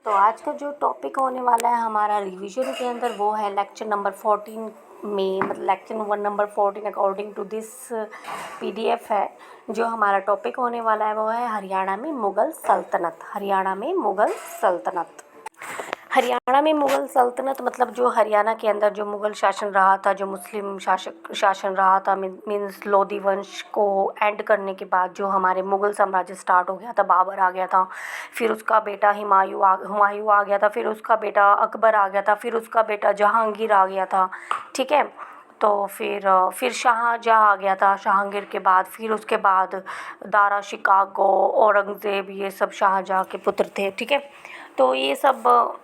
तो आज का जो टॉपिक होने वाला है हमारा रिवीजन के अंदर वो है लेक्चर नंबर 14 में, मतलब lecture number 14 according to this PDF है। जो हमारा टॉपिक होने वाला है वो है हरियाणा में मुग़ल सल्तनत। हरियाणा में मुग़ल सल्तनत मतलब जो हरियाणा के अंदर जो मुग़ल शासन रहा था, जो मुस्लिम शासन रहा था, मीन्स लोधी वंश को एंड करने के बाद जो हमारे मुग़ल साम्राज्य स्टार्ट हो गया था। बाबर आ गया था, फिर उसका बेटा हुमायूं आ गया था, फिर उसका बेटा अकबर आ गया था, फिर उसका बेटा जहांगीर आ गया था। ठीक है, तो फिर शाहजहाँ आ गया था जहांगीर के बाद। फिर उसके बाद दारा शिकागो, औरंगज़ेब, ये सब शाहजहाँ के पुत्र थे। ठीक है, तो ये सब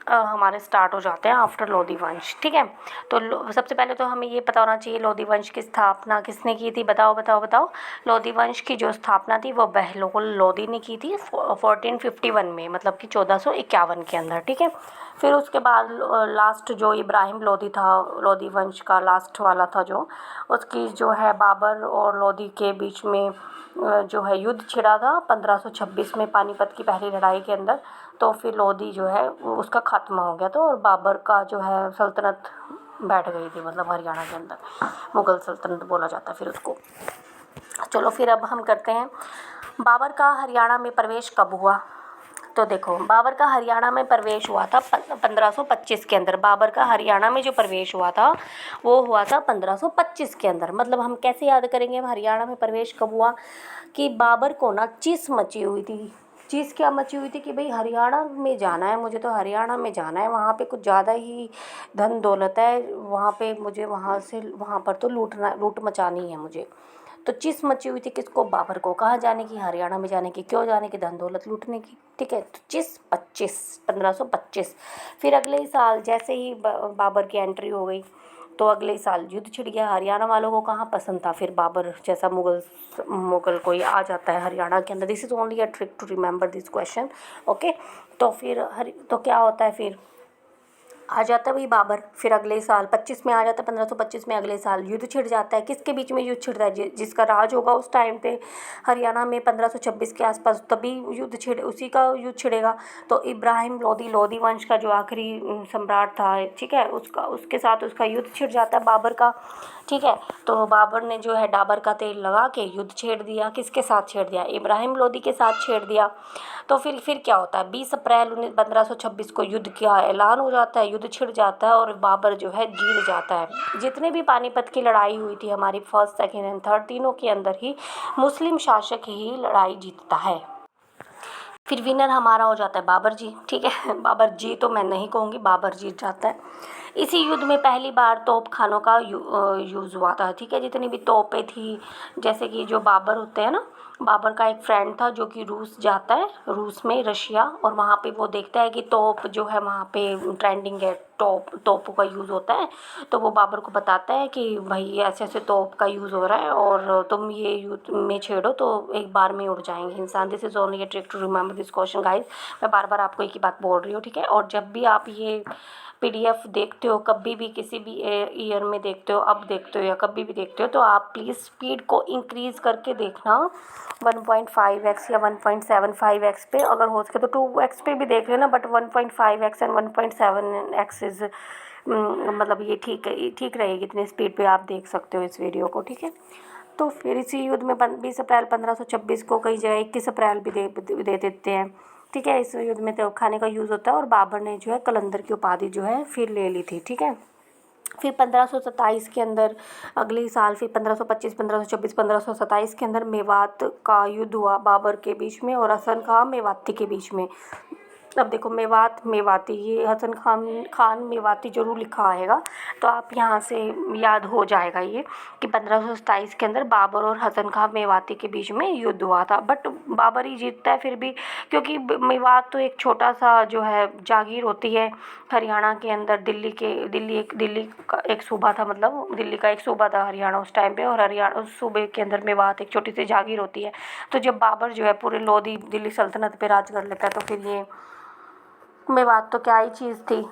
हमारे स्टार्ट हो जाते हैं आफ्टर लोधी वंश। ठीक है, तो सबसे पहले तो हमें ये पता होना चाहिए लोधी वंश की स्थापना किसने की थी। बताओ। लोधी वंश की जो स्थापना थी वो बहलोल लोधी ने की थी 1451 में, मतलब कि 1451 के अंदर। ठीक है, फिर उसके बाद लास्ट जो इब्राहिम लोधी था, लोधी वंश का लास्ट वाला था जो, उसकी जो है बाबर और लोधी के बीच में जो है युद्ध छिड़ा था 1526 में पानीपत की पहली लड़ाई के अंदर। तो फिर लोधी जो है उसका ख़त्म हो गया था और बाबर का जो है सल्तनत बैठ गई थी, मतलब हरियाणा के अंदर मुग़ल सल्तनत बोला जाता है फिर उसको। चलो फिर अब हम करते हैं बाबर का हरियाणा में प्रवेश कब हुआ। तो देखो, बाबर का हरियाणा में प्रवेश हुआ था 1525 के अंदर। बाबर का हरियाणा में जो प्रवेश हुआ था वो हुआ था 1525 के अंदर। मतलब हम कैसे याद करेंगे हरियाणा में प्रवेश कब हुआ, कि बाबर को ना चीस मची हुई थी। चीज़ क्या मची हुई थी कि भाई हरियाणा में जाना है मुझे, तो हरियाणा में जाना है, वहाँ पे कुछ ज़्यादा ही धन दौलत है, वहाँ पे मुझे वहाँ पर तो लूट मचानी है मुझे। तो चीज़ मची हुई थी किसको, बाबर को। कहाँ जाने की, हरियाणा में जाने की। क्यों जाने की, धन दौलत लूटने की। ठीक है, तो चीज़ 1525। फिर अगले ही साल जैसे ही बाबर की एंट्री हो गई तो अगले ही साल युद्ध छिड़ गया। हरियाणा वालों को कहाँ पसंद था फिर बाबर जैसा मुगल कोई आ जाता है हरियाणा के अंदर। This is only a trick to remember this question. Okay, तो फिर तो क्या होता है, फिर आ जाता है वही बाबर। फिर अगले साल 25 में आ जाता है, 1525 में अगले साल युद्ध छिड़ जाता है। किसके बीच में युद्ध छिड़ता है, जिसका राज होगा उस टाइम पे हरियाणा में 1526 के आसपास, तभी उसी का युद्ध छिड़ेगा। तो इब्राहिम लोधी वंश का जो आखिरी सम्राट था, ठीक है, उसके साथ उसका युद्ध छिड़ जाता है बाबर का। ठीक है, तो बाबर ने जो है डाबर का तेल लगा के युद्ध छेड़ दिया। किसके साथ छेड़ दिया, इब्राहिम लोधी के साथ छेड़ दिया। तो फिर क्या होता है, 20 अप्रैल 1526 को युद्ध का ऐलान हो जाता है, युद्ध छिड़ जाता है और बाबर जो है जीत जाता है। जितने भी पानीपत की लड़ाई हुई थी हमारी, फर्स्ट सेकेंड एंड थर्ड, तीनों के अंदर ही मुस्लिम शासक ही लड़ाई जीतता है। फिर विनर हमारा हो जाता है बाबर जी। ठीक है, बाबर जी तो मैं नहीं कहूँगी, बाबर जीत जाता है। इसी युद्ध में पहली बार तोप खानों का यूज़ हुआ था। ठीक है, जितनी भी तोपें थी, जैसे कि जो बाबर होते हैं ना, बाबर का एक फ्रेंड था जो कि रूस जाता है, रूस में रशिया, और वहाँ पे वो देखता है कि तोप जो है वहाँ पे ट्रेंडिंग है, तोपों का यूज़ होता है। तो वो बाबर को बताता है कि भाई ऐसे ऐसे तोप का यूज़ हो रहा है और तुम ये युद्ध में छेड़ो तो एक बार में उड़ जाएंगे इंसान। This is only a trick to remember this question guys. मैं बार बार आपको एक ही बात बोल रही हूँ। ठीक है, और जब भी आप ये पीडीएफ देखते हो, कभी भी किसी भी ईयर में देखते हो, अब देखते हो या कभी भी देखते हो, तो आप प्लीज़ स्पीड को इंक्रीज़ करके देखना 1.5x या 1.75x पे। अगर हो सके तो 2x पे भी देख लेना, but 1.5x and 1.7x is मतलब ये ठीक रहेगी, इतनी स्पीड पे आप देख सकते हो इस वीडियो को। ठीक है, तो फिर इसी युद्ध में 20 अप्रैल 1526 को, कई जगह 21 अप्रैल भी दे देते हैं। ठीक है, इस युद्ध में तोप खाने का यूज़ होता है और बाबर ने जो है कलंदर की उपाधि जो है फिर ले ली थी। ठीक है, फिर 1527 के अंदर अगले ही साल, फिर 1525, 1526, 1527 के अंदर मेवात का युद्ध हुआ बाबर के बीच में और हसन खां मेवाती के बीच में। अब देखो, मेवाती, ये हसन खान मेवाती जरूर लिखा आएगा, तो आप यहाँ से याद हो जाएगा ये कि 1527 के अंदर बाबर और हसन खान मेवाती के बीच में युद्ध हुआ था। बट बाबर ही जीतता है फिर भी, क्योंकि मेवात तो एक छोटा सा जो है जागीर होती है हरियाणा के अंदर। दिल्ली का एक सूबा था, मतलब दिल्ली का एक सूबा था हरियाणा उस टाइम पे, और हरियाणा उस सूबे के अंदर मेवात एक छोटी सी जागीर होती है। तो जब बाबर जो है पूरे लोधी दिल्ली सल्तनत पे राज कर लेता है, तो फिर ये मेवात तो क्या ही चीज़ थी।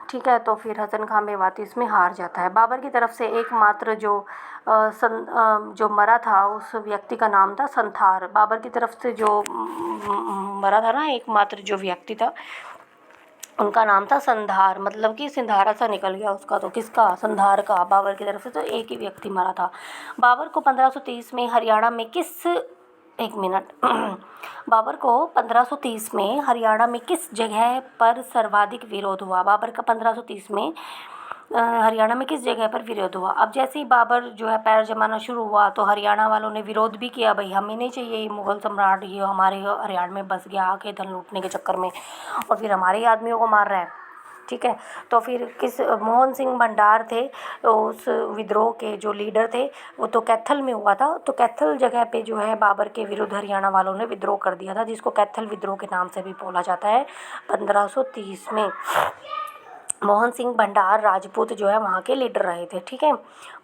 ठीक है, तो फिर हसन खां मेवाती इसमें हार जाता है। बाबर की तरफ से एकमात्र जो मरा था उस व्यक्ति का नाम था संथार। बाबर की तरफ से जो मरा था ना, एकमात्र जो व्यक्ति था उनका नाम था संधार, मतलब कि सिंधारा सा निकल गया उसका, तो किसका, संधार का, बाबर की तरफ से। तो एक ही व्यक्ति मरा था। बाबर को 1530 में हरियाणा में किस, एक मिनट बाबर को 1530 में हरियाणा में किस जगह पर सर्वाधिक विरोध हुआ? बाबर का 1530 में हरियाणा में किस जगह पर विरोध हुआ? अब जैसे ही बाबर जो है पैर जमाना शुरू हुआ तो हरियाणा वालों ने विरोध भी किया, भाई हमें नहीं चाहिए ये मुग़ल सम्राट, ये हमारे हरियाणा में बस गया आके धन लूटने के चक्कर में, और फिर हमारे ही आदमियों को मार रहा है। ठीक है, तो फिर किस, मोहन सिंह भंडार थे उस विद्रोह के जो लीडर थे, वो तो कैथल में हुआ था। तो कैथल जगह पे जो है बाबर के विरुद्ध हरियाणा वालों ने विद्रोह कर दिया था, जिसको कैथल विद्रोह के नाम से भी बोला जाता है 1530 में। मोहन सिंह भंडार राजपूत जो है वहाँ के लीडर रहे थे। ठीक है,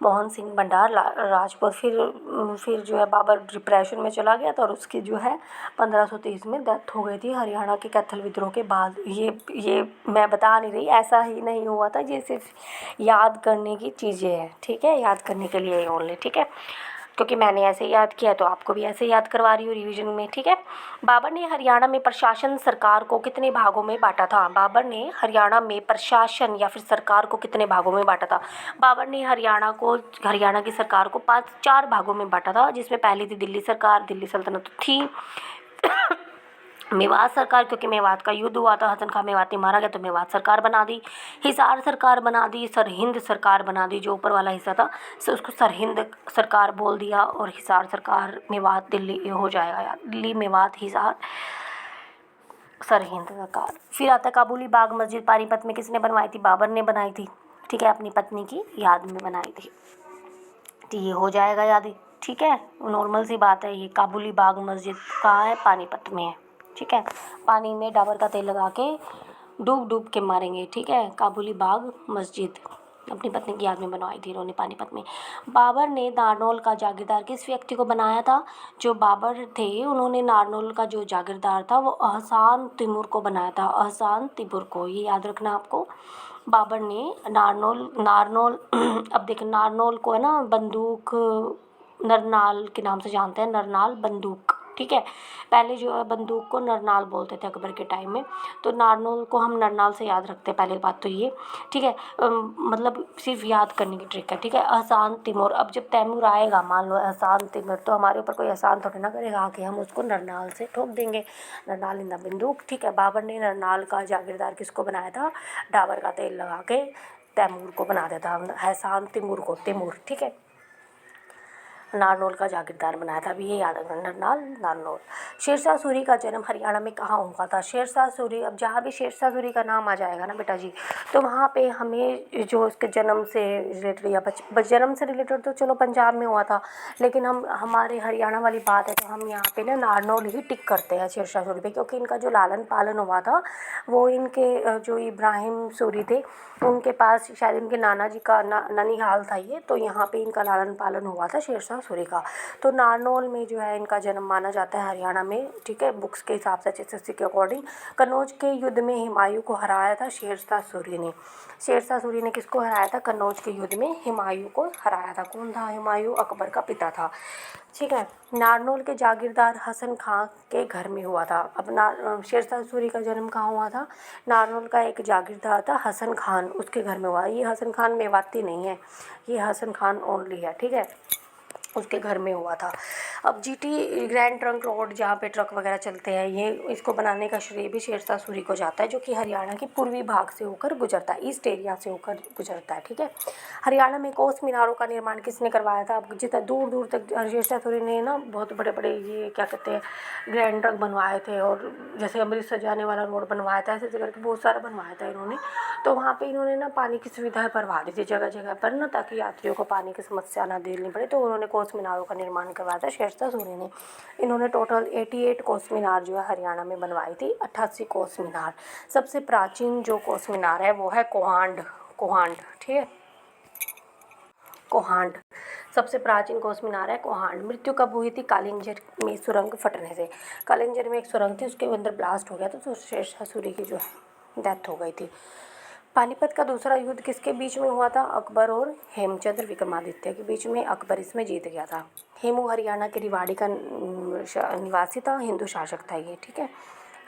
मोहन सिंह भंडार राजपूत। फिर जो है बाबर डिप्रेशन में चला गया था और उसकी जो है 1530 में डेथ हो गई थी हरियाणा के कैथल विद्रोह के बाद। ये मैं बता नहीं रही, ऐसा ही नहीं हुआ था, ये सिर्फ याद करने की चीज़ें हैं। ठीक है, याद करने के लिए ओनली। ठीक है, क्योंकि मैंने ऐसे याद किया तो आपको भी ऐसे याद करवा रही हूँ रिवीजन में। ठीक है, बाबर ने हरियाणा में प्रशासन सरकार को कितने भागों में बांटा था? बाबर ने हरियाणा में प्रशासन या फिर सरकार को कितने भागों में बांटा था? बाबर ने हरियाणा की सरकार को 4 भागों में बांटा था, जिसमें पहली थी दिल्ली सरकार, दिल्ली सल्तनत थी। मेवात सरकार, क्योंकि मेवात का युद्ध हुआ था, हसन खां मेवाती मारा गया तो मेवात सरकार बना दी। हिसार सरकार बना दी, सरहिंद सरकार बना दी, जो ऊपर वाला हिस्सा था सो उसको सरहिंद सरकार बोल दिया, और हिसार सरकार मेवात दिल्ली हो जाएगा यार, दिल्ली मेवात हिसार सरहिंद सरकार। फिर आता काबुली बाग मस्जिद पानीपत में किसने बनवाई थी? बाबर ने बनाई थी। ठीक है, अपनी पत्नी की याद में बनाई थी, तो ये हो जाएगा याद। ठीक है, नॉर्मल सी बात है। ये काबुली बाग मस्जिद कहाँ है? पानीपत में है। ठीक है, पानी में डाबर का तेल लगा के डूब डूब के मारेंगे। ठीक है, काबुली बाग मस्जिद अपनी पत्नी की याद में बनवाई थी इन्होंने पानीपत में। बाबर ने नारनौल का जागीरदार किस व्यक्ति को बनाया था? जो बाबर थे उन्होंने नारनौल का जो जागीरदार था वो अहसान तिमूर को बनाया था, अहसान तिमूर को, ये याद रखना आपको। बाबर ने नारनौल अब देखिए नारनौल को है ना बंदूक, नरनाल के नाम से जानते हैं, नरनाल बंदूक। ठीक है, पहले जो है बंदूक को नरनाल बोलते थे अकबर के टाइम में, तो नारनौल को हम नरनाल से याद रखते हैं, पहले बात तो ये। ठीक है, मतलब सिर्फ याद करने की ट्रिक है। ठीक है, एहसान तिमूर, अब जब तैमूर आएगा, मान लो एहसान तिमूर, तो हमारे ऊपर कोई एहसान थोड़ी ना करेगा आके, हम उसको नरनाल से ठोक देंगे, नरनाल इंदा बंदूक। ठीक है, बाबर ने नरनाल का जागीरदार किसको बनाया था? डाबर का तेल लगा के तैमूर को बना देता, एहसान तिमूर को, तिमूर। ठीक है, नारनौल का जागीरदार बनाया था, अभी ये याद रखना, नरनाल नारनौल। शेरशाह सूरी का जन्म हरियाणा में कहाँ हुआ था? शेरशाह सूरी, अब जहाँ भी शेरशाह सूरी का नाम आ जाएगा ना बेटा जी, तो वहाँ पे हमें जो उसके जन्म से रिलेटेड या जन्म से रिलेटेड तो चलो पंजाब में हुआ था, लेकिन हमारे हरियाणा वाली बात है तो हम यहाँ पे ना नारनौल ही टिक करते हैं शेरशाह सूरी पे, क्योंकि इनका जो लालन पालन हुआ था वो इनके जो इब्राहिम सूरी थे उनके पास, शायद इनके नाना जी का ननिहाल था ये, तो यहाँ पे इनका लालन पालन हुआ था शेरशाह सूरी का। तो नारनौल में जो है इनका जन्म माना जाता है हरियाणा में। ठीक है, बुक्स के हिसाब से HSSC के अकॉर्डिंग। कन्नौज के युद्ध में हुमायूं को हराया था शेरशाह सूरी ने। शेरशाह सूरी ने किसको हराया था? कन्नौज के युद्ध में हुमायूं को हराया था। कौन था हुमायूं? अकबर का पिता था। ठीक है, नारनौल के जागीरदार हसन खां के घर में हुआ था। अब शेरशाह सूरी का जन्म कहाँ हुआ था? नारनौल का एक जागीरदार था हसन खान, उसके घर में हुआ। ये हसन खान मेवाती नहीं है, ये हसन खान ओनली है। ठीक है, उसके घर में हुआ था। अब GT ग्रैंड ट्रंक रोड जहाँ पे ट्रक वगैरह चलते हैं, ये इसको बनाने का श्रेय भी शेरशाह सूरी को जाता है, जो कि हरियाणा के पूर्वी भाग से होकर गुजरता है, ईस्ट एरिया से होकर गुजरता है। ठीक है, हरियाणा में कोस मीनारों का निर्माण किसने करवाया था? अब जितना दूर दूर तक शेरशाह सूरी ने ना बहुत बड़े बड़े ये क्या कहते हैं ग्रैंड ट्रक बनवाए थे, और जैसे अमृतसर जाने वाला रोड बनवाया था, ऐसे करके बहुत सारा बनवाया था इन्होंने। तो वहाँ पे इन्होंने ना पानी की सुविधा करवा दी थी जगह जगह पर ना, ताकि यात्रियों को पानी की समस्या ना झेलनी पड़े, तो उन्होंने कोस मीनारों का निर्माण करवाया था शेरशाह सूरी ने। इन्होंने टोटल 88 कोस मीनार जो है हरियाणा में बनवाई थी, 88 कोस मीनार। सबसे प्राचीन जो कोस मीनार है वो है कोहांड, कोहांड। ठीक है, कोहांड सबसे प्राचीन कोस मीनार है कोहांड। मृत्यु कब हुई थी? कालिंजर में सुरंग फटने से। कालिंजर में एक सुरंग थी, उसके अंदर ब्लास्ट हो गया था, तो शेरशाह सूरी की जो है डेथ हो गई थी। पानीपत का दूसरा युद्ध किसके बीच में हुआ था? अकबर और हेमचंद्र विक्रमादित्य के बीच में। अकबर इसमें जीत गया था। हेमू हरियाणा के रिवाड़ी का निवासी था, हिंदू शासक था ये। ठीक है,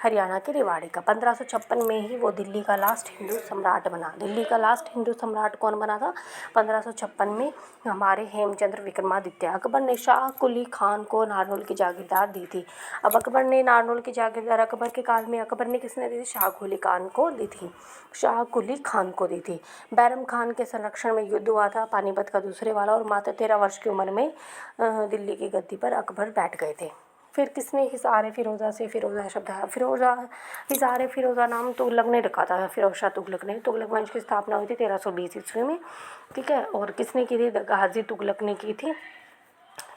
हरियाणा के रेवाड़ी का। 1556 में ही वो दिल्ली का लास्ट हिंदू सम्राट बना। दिल्ली का लास्ट हिंदू सम्राट कौन बना था? 1556 में हमारे हेमचंद्र विक्रमादित्य। अकबर ने शाह कुली खान को नारनौल की जागीरदार दी थी। अब अकबर ने नारनौल की जागीरदार अकबर के काल में अकबर ने किसने दी थी? शाह कुली खान को दी थी। शाह कुली खान को दी थी। बैरम खान के संरक्षण में युद्ध हुआ था, पानीपत का दूसरे वाला, और मात्र 13 वर्ष की उम्र में दिल्ली की गद्दी पर अकबर बैठ गए थे। फिर किसने हिसार फिरोज़ा से फिरोज़ा शब्द है? हिसार फिरोज़ा नाम तुगलक ने रखा था। फिरोज शाह तुगलक ने। तुगलक वंश की स्थापना हुई थी 1320 ईस्वी में। ठीक है, और किसने की थी? गाजी तुगलक ने की थी।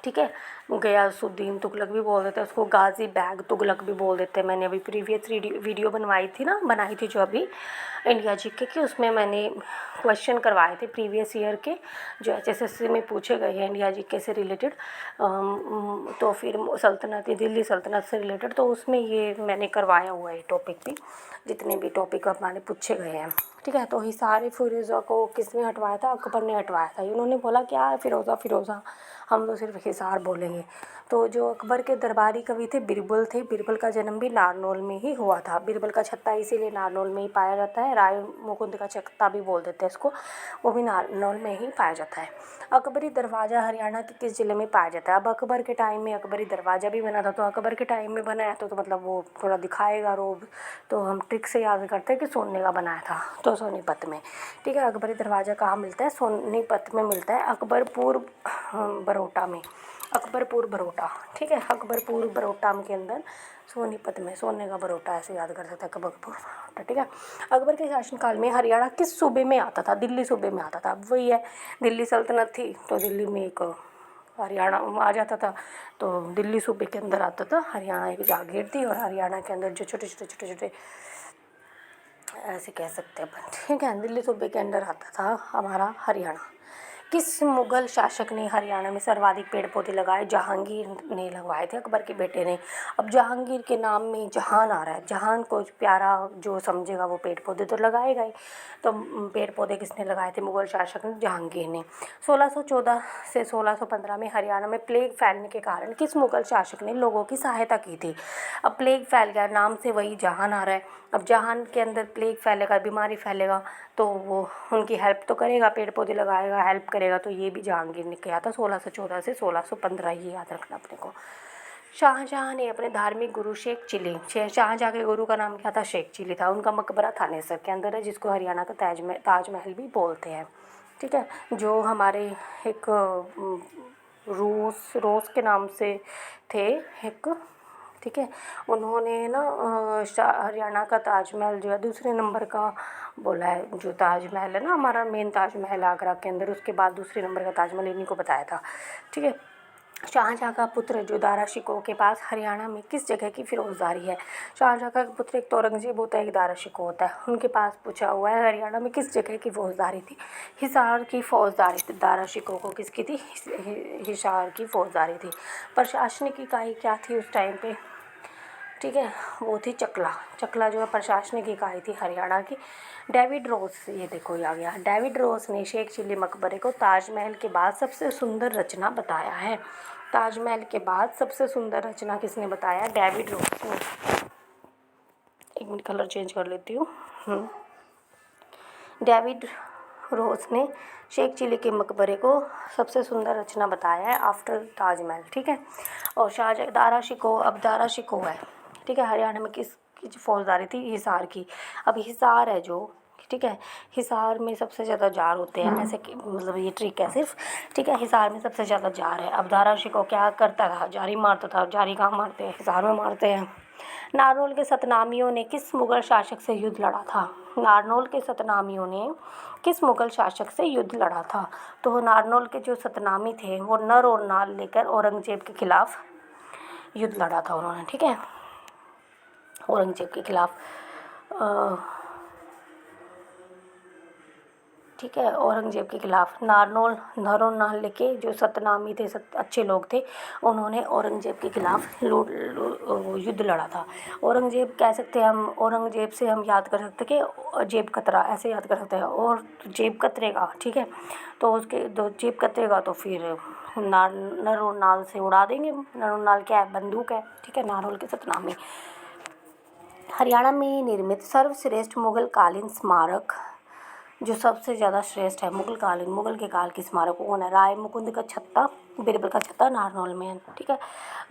ठीक है, गयासुद्दीन तुगलक भी बोल देते हैं उसको, गाजी बैग तुगलक भी बोल देते हैं। मैंने अभी प्रीवियस वीडियो बनाई थी जो अभी इंडिया जीके की, उसमें मैंने क्वेश्चन करवाए थे प्रीवियस ईयर के जो HSSC में पूछे गए हैं इंडिया जीके से रिलेटेड। तो फिर दिल्ली सल्तनत से रिलेटेड, तो उसमें ये मैंने करवाया हुआ है टॉपिक भी, जितने भी टॉपिक हमारे पूछे गए हैं। ठीक है, तो हिसार फिरोज़ा को किसने हटवाया था? अकबर ने हटवाया था। उन्होंने बोला क्या फिरोज़ा, हम तो सिर्फ हिसार बोलेंगे। तो जो अकबर के दरबारी कवि थे बिरबल थे। बिरबल का जन्म भी नारनौल में ही हुआ था। बिरबल का छत्ता इसीलिए नारनौल में ही पाया जाता है। राय मुकुंद का छत्ता भी बोल देते हैं इसको, वो भी नारनौल में ही पाया जाता है। अकबरी दरवाज़ा हरियाणा के किस ज़िले में पाया जाता है? अब अकबर के टाइम में अकबरी दरवाज़ा भी बना था, तो अकबर के टाइम में बनाया तो मतलब वो थोड़ा दिखाएगा रोब, तो हम ट्रिक से याद करते हैं कि सोने का बनाया था, तो सोनीपत में। ठीक है, अकबरी दरवाज़ा कहाँ मिलता है? सोनीपत में मिलता है, अकबरपुर बरोटा में। अकबरपुर बरोटा, ठीक है, अकबरपुर बरोटा के अंदर सोनीपत में, सोने का बरोटा ऐसे याद कर सकते हैं, अकबरपुर बरोटा। ठीक है, अकबर के शासनकाल में हरियाणा किस सूबे में आता था? दिल्ली सूबे में आता था। अब वही है, दिल्ली सल्तनत थी तो दिल्ली में एक हरियाणा आ जाता था, तो दिल्ली सूबे के अंदर आता था। हरियाणा एक जागीर थी, और हरियाणा के अंदर जो छोटे छोटे ऐसे कह सकते हैं अपन। ठीक है, दिल्ली सूबे के अंदर आता था हमारा हरियाणा। किस मुगल शासक ने हरियाणा में सर्वाधिक पेड़ पौधे लगाए? जहांगीर ने लगवाए थे, अकबर के बेटे ने। अब जहांगीर के नाम में जहान आ रहा है, जहान को प्यारा जो समझेगा वो पेड़ पौधे तो लगाएगा ही। तो पेड़ पौधे किसने लगाए थे? मुगल शासक ने, जहांगीर ने। 1614 से 1615 में हरियाणा में प्लेग फैलने के कारण किस मुगल शासक ने लोगों की सहायता की थी? अब प्लेग फैल गया, नाम से वही जहान आ रहा है। अब जहान के अंदर प्लेग फैलेगा, बीमारी फैलेगा, तो वो उनकी हेल्प तो करेगा, पेड़ पौधे लगाएगा, हेल्प करेगा। तो ये भी जहांगीर ने किया था 1614 से 1615, ये याद रखना अपने को। शाहजहाँ ने अपने धार्मिक गुरु शेख चिली, शाहजहाँ के गुरु का नाम क्या था? शेख चिली था। उनका मकबरा थानेसर के अंदर है, जिसको हरियाणा का ताजमहल भी बोलते हैं। ठीक है, जो हमारे एक रोस के नाम से थे एक, ठीक है, उन्होंने ना हरियाणा का ताजमहल जो है दूसरे नंबर का बोला है। जो ताजमहल है ना हमारा मेन ताजमहल आगरा के अंदर, उसके बाद दूसरे नंबर का ताजमहल इन्हीं को बताया था। ठीक है, शाहजहाँ का पुत्र जो दारा शिकोह के पास हरियाणा में किस जगह की फौजदारी है? शाहजहाँ का पुत्र एक तो औरंगजेब होता है, एक दारा शिकोह होता है। उनके पास पूछा हुआ है हरियाणा में किस जगह की फौजदारी थी? हिसार की फौजदारी थी। दारा शिकोह को किसकी थी? हिसार की फौजदारी थी। प्रशासनिक इकाई क्या थी उस टाइम पे? ठीक है, वो थी चकला जो है प्रशासनिक इकाई थी हरियाणा की। डेविड रोस, ये देखो ये आ गया, डेविड रोस ने शेख चिली मकबरे को ताजमहल के बाद सबसे सुंदर रचना बताया है। ताजमहल के बाद सबसे सुंदर रचना किसने बताया? डेविड रोस ने। एक मिनट कलर चेंज कर लेती हूँ। डेविड रोस ने शेख चिली के मकबरे को सबसे सुंदर रचना बताया है आफ्टर ताजमहल। ठीक है, और शाहजहाँ दारा शिकोह है। ठीक है, हरियाणा में किसकी फौजदारी थी? हिसार की। अब हिसार है जो, ठीक है, हिसार में सबसे ज़्यादा जार होते हैं, ऐसे कि मतलब ये ट्रिक है सिर्फ। ठीक है, हिसार में सबसे ज़्यादा जार है। अब दारा शिकोह क्या करता था? जारी मारता था। जारी कहाँ मारते हैं? हिसार में मारते हैं। नारनौल के सतनामियों ने किस मुगल शासक से युद्ध लड़ा था? नारनौल के सतनामियों ने किस मुगल शासक से युद्ध लड़ा था? तो नारनौल के जो सतनामी थे वो नर और नाल लेकर औरंगजेब के खिलाफ युद्ध लड़ा था उन्होंने। ठीक है, औरंगजेब के खिलाफ ठीक है, औरंगजेब के खिलाफ नारनौल नर और नाल लेके जो सतनामी थे, अच्छे लोग थे, उन्होंने औरंगजेब के खिलाफ युद्ध लड़ा था। औरंगजेब कह सकते हैं हम, औरंगजेब से हम याद कर सकते कि जेब कतरा ऐसे याद कर सकते हैं, और जेब कतरेगा। ठीक है, तो उसके दो जेब कतरेगा तो फिर नर और नाल से उड़ा देंगे। नर और नाल क्या है? बंदूक है। ठीक है, नारनौल के सतनामी। हरियाणा में निर्मित सर्वश्रेष्ठ मुगल कालीन स्मारक जो सबसे ज़्यादा श्रेष्ठ है मुगल के काल की स्मारक कौन है? राय मुकुंद का छत्ता, बीरबल का छत्ता, नारनौल में है। ठीक है।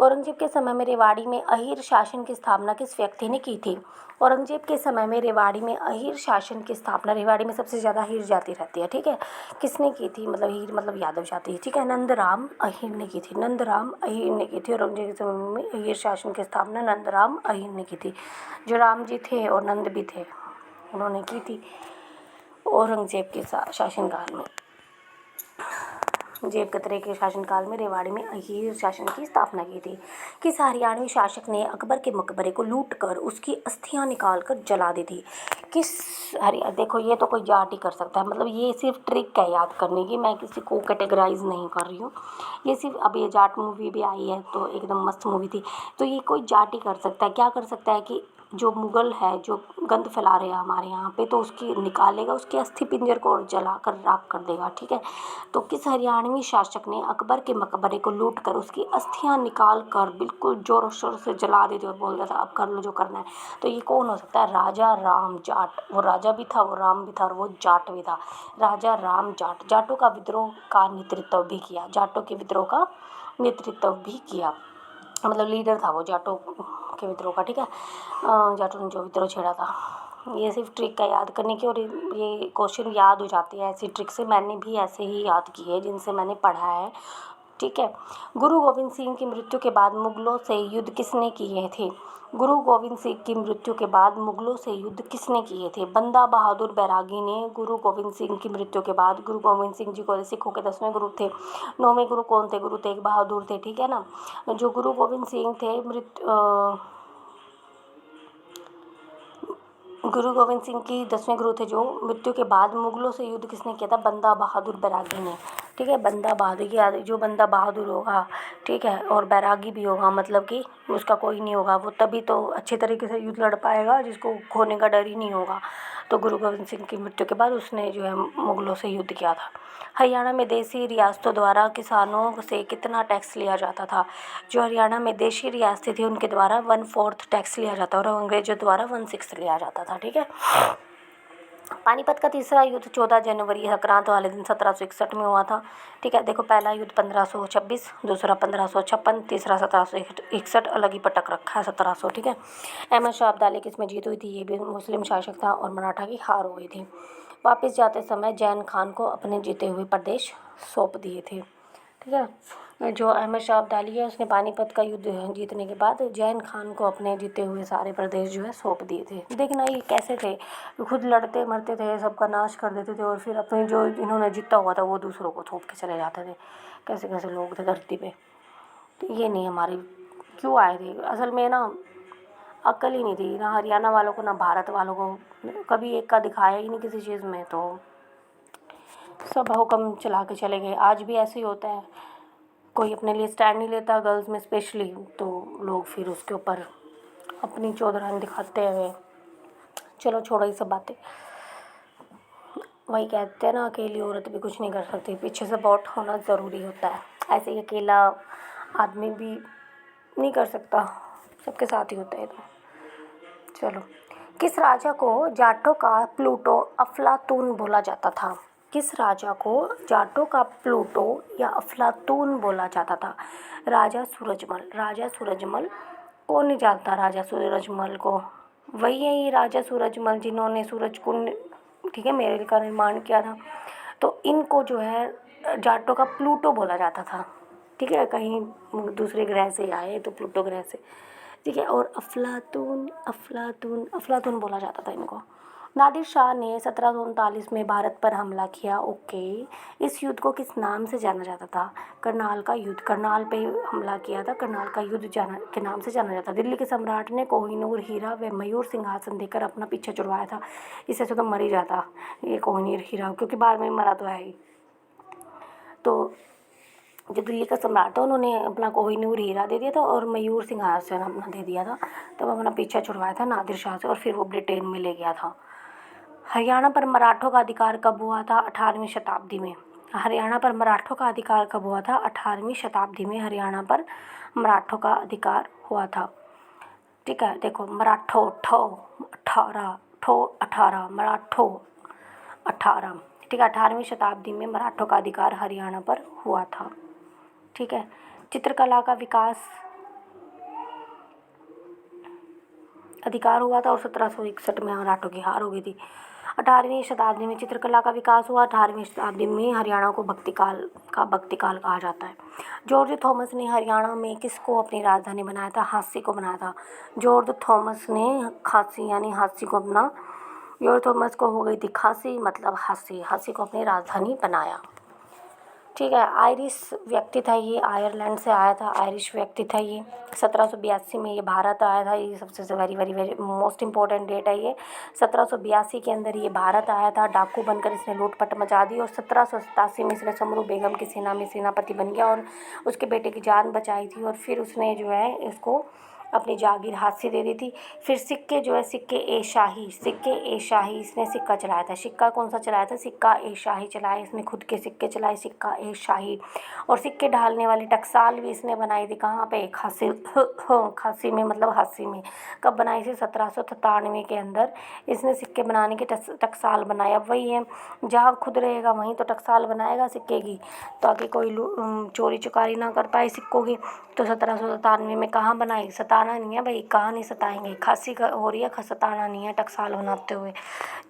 औरंगजेब के समय में रेवाड़ी में अहीर शासन की स्थापना किस व्यक्ति ने की थी? औरंगजेब के समय में रेवाड़ी में अहीर शासन की स्थापना, रेवाड़ी में सबसे ज़्यादा अहीर जाति रहती है। ठीक है। किसने की थी? मतलब अहीर मतलब यादव जाति। ठीक है। नंदराम अहीर ने की थी। नंदराम अहीर ने की थी। औरंगजेब के समय में अहीर शासन की स्थापना नंदराम अहीर ने की थी। जो राम जी थे और नंद भी थे, उन्होंने की थी औरंगजेब के शासनकाल में। जेब कतरे के शासनकाल में रेवाड़ी में अहीर शासन की स्थापना की थी। किस हरियाणवी शासक ने अकबर के मकबरे को लूट कर उसकी अस्थियां निकाल कर जला दी थी? देखो ये तो कोई जाट ही कर सकता है, मतलब ये सिर्फ ट्रिक है याद करने की, मैं किसी को कैटेगराइज नहीं कर रही हूँ। ये सिर्फ, अब ये जाट मूवी भी आई है तो एकदम मस्त मूवी थी, तो ये कोई जाट ही कर सकता है। क्या कर सकता है कि जो मुगल है जो गंद फैला रहे हैं हमारे यहाँ पे, तो उसकी निकालेगा, उसके अस्थि पिंजर को जला कर राख कर देगा। ठीक है। तो किस हरियाणवी शासक ने अकबर के मकबरे को लूट कर उसकी अस्थियां निकाल कर बिल्कुल जोर शोर से जला दी थी और बोल दिया था अब कर लो जो करना है? तो ये कौन हो सकता है? राजा राम जाट। वो राजा भी था, वो राम भी था और वो जाट भी था। राजा राम जाट। जाटों का विद्रोह का नेतृत्व भी किया। जाटों के विद्रोह का नेतृत्व भी किया, मतलब लीडर था वो जाटों के विद्रोह का। ठीक है। जाटों ने जो विद्रोह छेड़ा था। ये सिर्फ ट्रिक है याद करने की, और ये क्वेश्चन याद हो जाती है ऐसी ट्रिक से। मैंने भी ऐसे ही याद की है जिनसे मैंने पढ़ा है। ठीक है। गुरु गोविंद सिंह की मृत्यु के बाद मुगलों से युद्ध किसने किए थे? गुरु गोविंद सिंह की मृत्यु के बाद मुगलों से युद्ध किसने किए थे? बंदा बहादुर बैरागी ने गुरु गोविंद सिंह की मृत्यु के बाद, गुरु गोविंद सिंह जी को सिखों के 10वें गुरु थे। 9वें गुरु कौन थे? गुरु तेग बहादुर थे। ठीक है ना। जो गुरु गोविंद सिंह थे गुरु गोविंद सिंह की 10वें गुरु थे, जो मृत्यु के बाद मुगलों से युद्ध किसने किया था? बंदा बहादुर बैरागी ने। ठीक है। बंदा बहादुर की, जो बंदा बहादुर होगा, ठीक है, और बैरागी भी होगा, मतलब कि उसका कोई नहीं होगा, वो तभी तो अच्छे तरीके से युद्ध लड़ पाएगा जिसको खोने का डर ही नहीं होगा। तो गुरु गोविंद सिंह की मृत्यु के बाद उसने जो है मुगलों से युद्ध किया था। हरियाणा में देशी रियासतों द्वारा किसानों से कितना टैक्स लिया जाता था? जो हरियाणा में देशी रियासतें थी उनके द्वारा 1/4 टैक्स लिया जाता और अंग्रेजों द्वारा 1/6 लिया जाता था। ठीक है। पानीपत का तीसरा युद्ध 14 जनवरी संक्रांत वाले दिन 1761 में हुआ था। ठीक है। देखो पहला युद्ध 1526, दूसरा 1556, तीसरा 1761, अलग ही पटक रखा है 1700। ठीक है। अहमद शाह अब्दाली की इसमें जीत हुई थी, ये भी मुस्लिम शासक था, और मराठा की हार हुई थी। वापस जाते समय जैन खान को अपने जीते हुए प्रदेश सौंप दिए थे। ठीक है। जो अहमद शाह अब्दाली है उसने पानीपत का युद्ध जीतने के बाद जैन खान को अपने जीते हुए सारे प्रदेश जो है सौंप दिए थे। देखना ये कैसे थे, खुद लड़ते मरते थे, सबका नाश कर देते थे, और फिर अपने जो इन्होंने जीता हुआ था वो दूसरों को थोप के चले जाते थे। कैसे कैसे लोग थे धरती पे। तो ये नहीं हमारी क्यों आए थे असल में ना, अक्ल ही नहीं थी ना हरियाणा वालों को ना भारत वालों को, कभी एक का दिखाया ही नहीं किसी चीज़ में, तो सब हुक्म चला के चले गए। आज भी ऐसे ही होता है, कोई अपने लिए स्टैंड नहीं लेता गर्ल्स में स्पेशली, तो लोग फिर उसके ऊपर अपनी चौधरानी दिखाते हुए। चलो छोड़ो ये सब बातें। वही कहते हैं ना, अकेली औरत भी कुछ नहीं कर सकती, पीछे सपोर्ट होना ज़रूरी होता है। ऐसे ही अकेला आदमी भी नहीं कर सकता, सबके साथ ही होता है। तो चलो, किस राजा को जाटों का प्लूटो अफलातून बोला जाता था? किस राजा को जाटों का प्लूटो या अफलातून बोला जाता था? राजा सूरजमल। राजा सूरजमल, कौन नहीं जानता राजा सूरजमल को? वही है ये राजा सूरजमल जिन्होंने सूरज कुंड, ठीक है, महल का निर्माण किया था। तो इनको जो है जाटों का प्लूटो बोला जाता था। ठीक है। कहीं दूसरे ग्रह से आए तो प्लूटो ग्रह से। ठीक है। और अफलातून अफलातून अफलातून बोला जाता था इनको। नादिर शाह ने 1739 में भारत पर हमला किया। ओके। इस युद्ध को किस नाम से जाना जाता था? करनाल का युद्ध। करनाल पे हमला किया था, करनाल का युद्ध के नाम से जाना जाता। दिल्ली के सम्राट ने कोहिनूर हीरा व मयूर सिंहासन देकर अपना पीछा छुड़वाया था। इससे तो मर ही जाता ये कोहिनूर हीरा, क्योंकि बाद में मरा तो है ही। तो जो दिल्ली का सम्राट था उन्होंने अपना कोहिनूर हीरा दे दिया था और मयूर सिंहासन अपना दे दिया था, तब अपना पीछा छुड़वाया था नादिर शाह से, और फिर वो ब्रिटेन में ले गया था। हरियाणा पर मराठों का अधिकार कब हुआ था? 18वीं शताब्दी में। हरियाणा पर मराठों का अधिकार कब हुआ था? 18वीं शताब्दी में हरियाणा पर मराठों का अधिकार हुआ था। ठीक है, देखो मराठो ठो 18 ठो 18 मराठो 18, ठीक है। 18वीं शताब्दी में मराठों का अधिकार हरियाणा पर हुआ था, ठीक है। चित्रकला का विकास अधिकार हुआ था और 1761 में मराठों की हार हो गई थी। 18वीं शताब्दी में चित्रकला का विकास हुआ। 18वीं शताब्दी में हरियाणा को भक्ति काल कहा जाता है। जॉर्ज थॉमस ने हरियाणा में किसको अपनी राजधानी बनाया था? हांसी को बनाया था। जॉर्ज थॉमस ने खांसी यानी हांसी को अपना जॉर्ज थॉमस को हो गई थी खांसी, मतलब हांसी को अपनी राजधानी बनाया, ठीक है। आयरिश व्यक्ति था ये, आयरलैंड से आया था, आयरिश व्यक्ति था ये। 1782 में ये भारत आया था। ये सबसे very very very most important date है ये। 1782 के अंदर ये भारत आया था। डाकू बनकर इसने लूटपाट मचा दी और 1787 में इसने समरू बेगम की सेना में सेनापति बन गया और उसके बेटे की जान बचाई थी। और फिर उसने जो है इसको अपनी जागीर हाथ से दे दी थी। फिर सिक्के जो है सिक्के ए शाही इसने सिक्का चलाया था। सिक्का कौन सा चलाया था? सिक्का ए शाही चलाया इसने, खुद के सिक्के चलाए, सिक्का ए शाही। और सिक्के ढालने वाली टकसाल भी इसने बनाई थी। कहाँ पे? खांसी में, मतलब हांसी में। कब बनाई थी? 1797 के अंदर इसने सिक्के बनाने की टकसाल बनाया। वही है, जहाँ खुद रहेगा वहीं तो टकसाल बनाएगा सिक्के की, ताकि कोई चोरी चुकारी ना कर पाए सिक्कों की। तो 1797 में कहाँ बनाई? सताना नहीं है भाई, कहाँ नहीं सताएंगे, खांसी हो रही है, सताना नहीं है टकसाल बनाते हुए,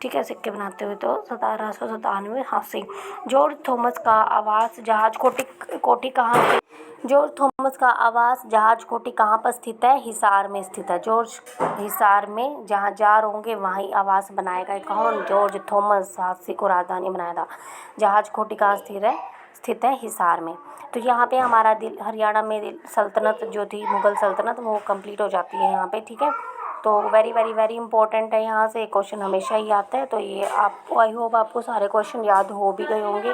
ठीक है, सिक्के बनाते हुए। तो 1797 हांसी। जॉर्ज थॉमस का आवास जहाज कोठी कहाँ पे? जॉर्ज थॉमस का आवास जहाज कोठी कहाँ पर स्थित है? हिसार में स्थित है। जॉर्ज हिसार में जहाँ जार होंगे वहीं आवास बनाएगा। कौन? George Thomas. हांसी को राजधानी बनाया था। जहाज कोठी कहाँ स्थित है? हिसार में। तो यहाँ पे हमारा हरियाणा में सल्तनत जो थी, मुग़ल सल्तनत, वो कंप्लीट हो जाती है यहाँ पे, ठीक है। तो वेरी वेरी वेरी इंपॉर्टेंट है, यहाँ से क्वेश्चन हमेशा ही आता है। तो ये आप, आई होप आपको सारे क्वेश्चन याद हो भी गए होंगे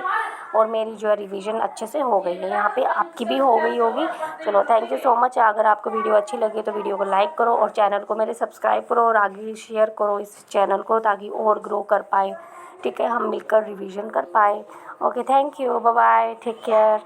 और मेरी जो है रिवीजन अच्छे से हो गई है, यहाँ पे आपकी भी हो गई होगी। चलो, थैंक यू सो मच। अगर आपको वीडियो अच्छी लगी तो वीडियो को लाइक करो और चैनल को मेरे सब्सक्राइब करो और आगे शेयर करो इस चैनल को, ताकि और ग्रो कर पाए, ठीक है, हम मिलकर रिवीजन कर पाए। Okay, thank you, bye bye, take care.